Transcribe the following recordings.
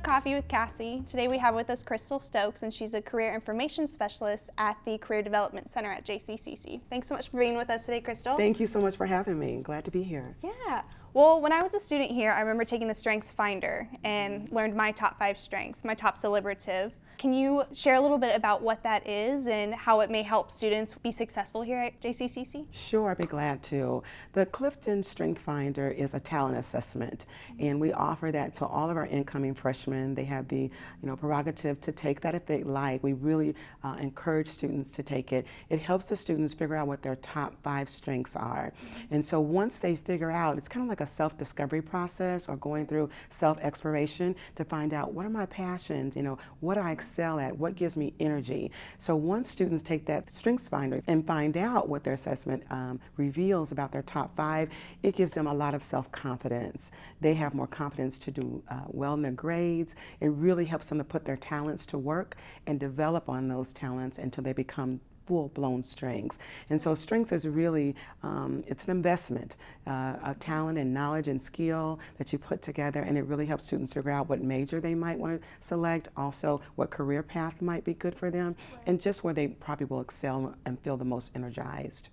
to Coffee with Cassie. Today we have with us Crystal Stokes, and she's a Career Information Specialist at the Career Development Center at JCCC. Thanks so much for being with us today, Crystal. Thank you so much for having me. Glad to be here. Yeah. Well, when I was a student here, I remember taking the Strengths Finder and learned my top 5 strengths, my top's deliberative. Can you share a little bit about what that is and how it may help students be successful here at JCCC? Sure, I'd be glad to. The Clifton Strength Finder is a talent assessment, and we offer that to all of our incoming freshmen. They have the prerogative to take that if they like. We really encourage students to take it. It helps the students figure out what their top 5 strengths are. And so once they figure out, it's kind of like a self-discovery process or going through self-exploration to find out what are my passions, what I excel at, what gives me energy. So once students take that Strengths Finder and find out what their assessment reveals about their top 5, it gives them a lot of self-confidence. They have more confidence to do well in their grades. It really helps them to put their talents to work and develop on those talents until they become full-blown strengths. And so strengths is really, it's an investment of talent and knowledge and skill that you put together, and it really helps students figure out what major they might want to select, also what career path might be good for them, and just where they probably will excel and feel the most energized.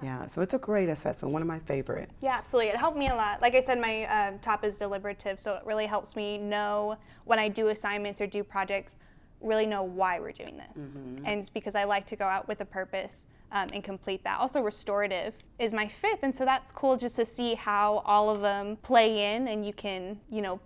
Yeah, so it's a great assessment, one of my favorite. Yeah, absolutely. It helped me a lot. Like I said, my top is deliberative, so it really helps me know when I do assignments or do projects, really know why we're doing this. And it's because I like to go out with a purpose and complete that. Also, restorative is my 5th, and so that's cool just to see how all of them play in, and you can,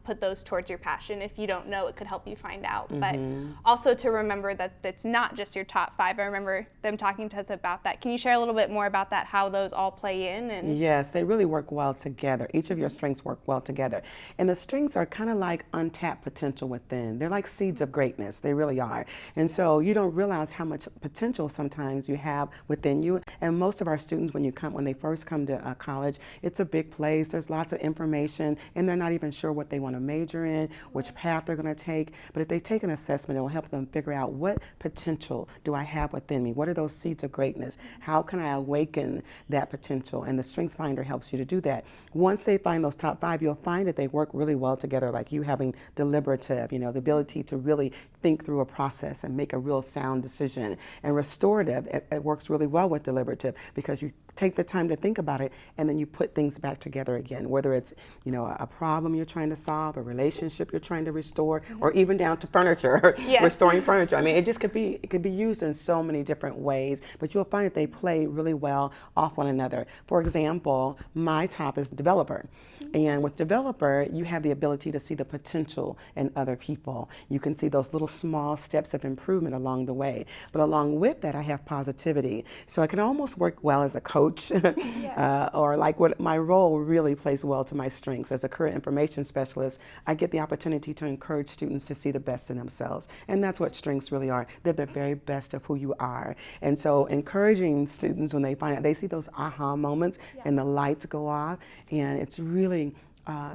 put those towards your passion. If you don't know, it could help you find out. But also to remember that it's not just your top 5. I remember them talking to us about that. Can you share a little bit more about that, how those all play in? And yes, they really work well together. Each of your strengths work well together. And the strengths are kind of like untapped potential within. They're like seeds of greatness. They really are. And so you don't realize how much potential sometimes you have within you. And most of our students, when they first come to college, it's a big place. There's lots of information, and they're not even sure what they want to major in, which path they're going to take. But if they take an assessment, it will help them figure out what potential do I have within me? What are those seeds of greatness? How can I awaken that potential? And the Strengths Finder helps you to do that. Once they find those top 5, you'll find that they work really well together, like you having deliberative, the ability to really think through a process and make a real sound decision. And restorative, it works really well with deliberative because you take the time to think about it and then you put things back together again, whether it's a problem you're trying to solve, a relationship you're trying to restore, or even down to furniture, yes. restoring furniture. I mean, it could be used in so many different ways, but you'll find that they play really well off one another. For example, my top is developer. And with developer, you have the ability to see the potential in other people. You can see those little small steps of improvement along the way. But along with that, I have positivity. So I can almost work well as a coach, or like what my role really plays well to my strengths. As a career information specialist, I get the opportunity to encourage students to see the best in themselves. And that's what strengths really are. They're the very best of who you are. And so encouraging students when they find out, they see those aha moments and the lights go off, and it's really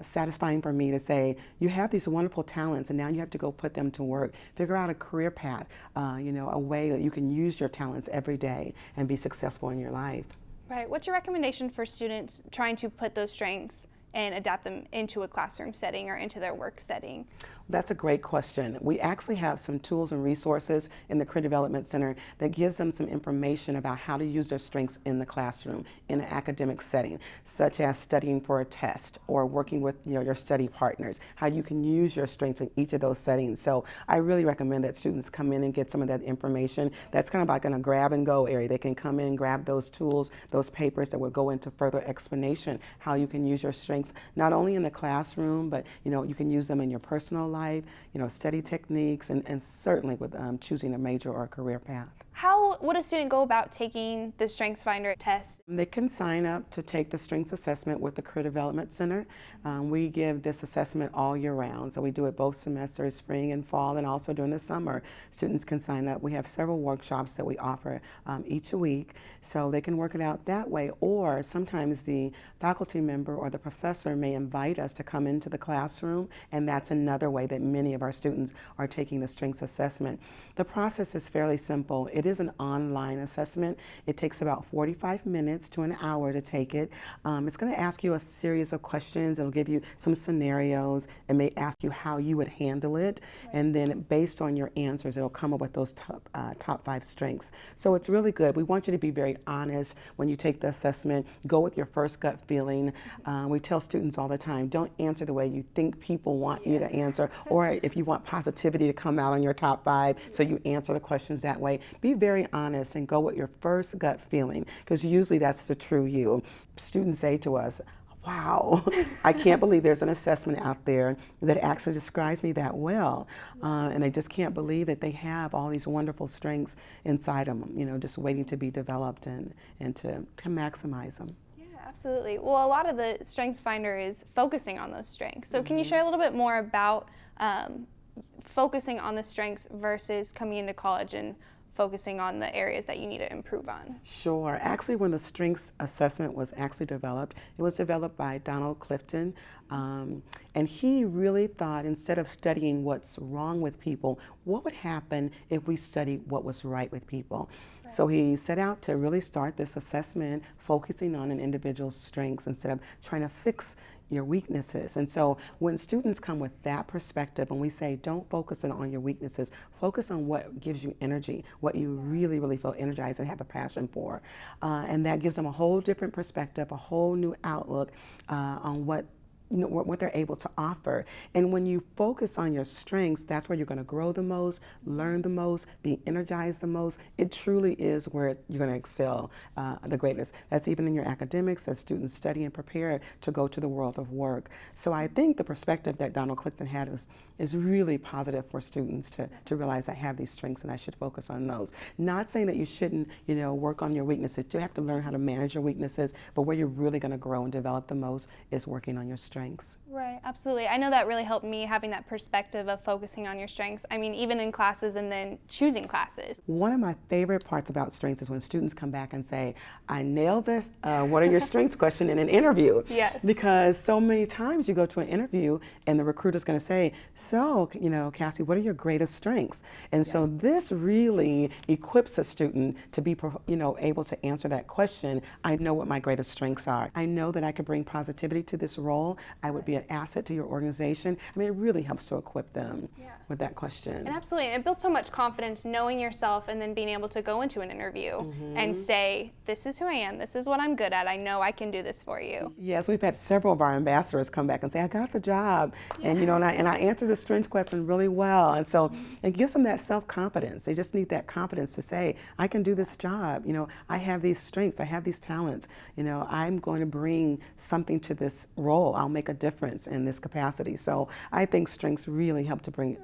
satisfying for me to say, you have these wonderful talents and now you have to go put them to work. Figure out a career path, a way that you can use your talents every day and be successful in your life. Right. What's your recommendation for students trying to put those strengths and adapt them into a classroom setting or into their work setting? That's a great question. We actually have some tools and resources in the Career Development Center that gives them some information about how to use their strengths in the classroom in an academic setting, such as studying for a test or working with your study partners, how you can use your strengths in each of those settings. So I really recommend that students come in and get some of that information. That's kind of like in a grab and go area. They can come in, grab those tools, those papers that will go into further explanation how you can use your strengths, not only in the classroom, but you can use them in your personal life, study techniques, and certainly with choosing a major or a career path. How would a student go about taking the Strengths Finder test? They can sign up to take the Strengths Assessment with the Career Development Center. We give this assessment all year round, so we do it both semesters, spring and fall, and also during the summer. Students can sign up. We have several workshops that we offer each week, so they can work it out that way, or sometimes the faculty member or the professor may invite us to come into the classroom, and that's another way that many of our students are taking the Strengths Assessment. The process is fairly simple. It is an online assessment. It takes about 45 minutes to an hour to take it. It's going to ask you a series of questions. It'll give you some scenarios and may ask you how you would handle it. And then based on your answers, it'll come up with those top 5 strengths. So it's really good. We want you to be very honest when you take the assessment. Go with your first gut feeling. We tell students all the time, don't answer the way you think people want you to answer, or if you want positivity to come out on your top 5, so you answer the questions that way. Be very honest and go with your first gut feeling, because usually that's the true you. Students say to us, wow, I can't believe there's an assessment out there that actually describes me that well. And they just can't believe that they have all these wonderful strengths inside them, just waiting to be developed and to maximize them. Absolutely. Well, a lot of the Strengths Finder is focusing on those strengths. So can you share a little bit more about focusing on the strengths versus coming into college and focusing on the areas that you need to improve on? Sure. Actually, when the strengths assessment was actually developed, it was developed by Donald Clifton. And he really thought, instead of studying what's wrong with people, what would happen if we studied what was right with people? Right. So he set out to really start this assessment focusing on an individual's strengths instead of trying to fix your weaknesses. And so when students come with that perspective, and we say, don't focus on your weaknesses, focus on what gives you energy, what you really, really feel energized and have a passion for. And that gives them a whole different perspective, a whole new outlook on what they're able to offer. And when you focus on your strengths, that's where you're going to grow the most, learn the most, be energized the most. It truly is where you're going to excel the greatest. That's even in your academics as students study and prepare to go to the world of work. So I think the perspective that Donald Clifton had is really positive for students to realize I have these strengths and I should focus on those. Not saying that you shouldn't, work on your weaknesses. You have to learn how to manage your weaknesses, but where you're really going to grow and develop the most is working on your strengths. Right, absolutely. I know that really helped me, having that perspective of focusing on your strengths. I mean, even in classes and then choosing classes. One of my favorite parts about strengths is when students come back and say, I nailed this, what are your strengths question in an interview. Yes. Because so many times you go to an interview and the recruiter's going to say, so, Cassie, what are your greatest strengths? And so this really equips a student to be, able to answer that question. I know what my greatest strengths are. I know that I could bring positivity to this role. I would be an asset to your organization. I mean, it really helps to equip them with that question. And absolutely, and it builds so much confidence knowing yourself and then being able to go into an interview and say, this is who I am, this is what I'm good at, I know I can do this for you. Yes, we've had several of our ambassadors come back and say, I got the job, and and I answered the strengths question really well. And so it gives them that self-confidence. They just need that confidence to say, I can do this job, I have these strengths, I have these talents, I'm going to bring something to this role. I'll make a difference in this capacity. So I think strengths really help to bring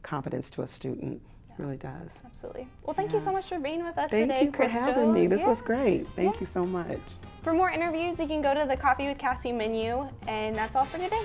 confidence to a student. It really does. Absolutely. Well, thank you so much for being with us today, Crystal. Thank you for having me. This was great. Thank you so much. For more interviews, you can go to the Coffee with Cassie menu, and that's all for today.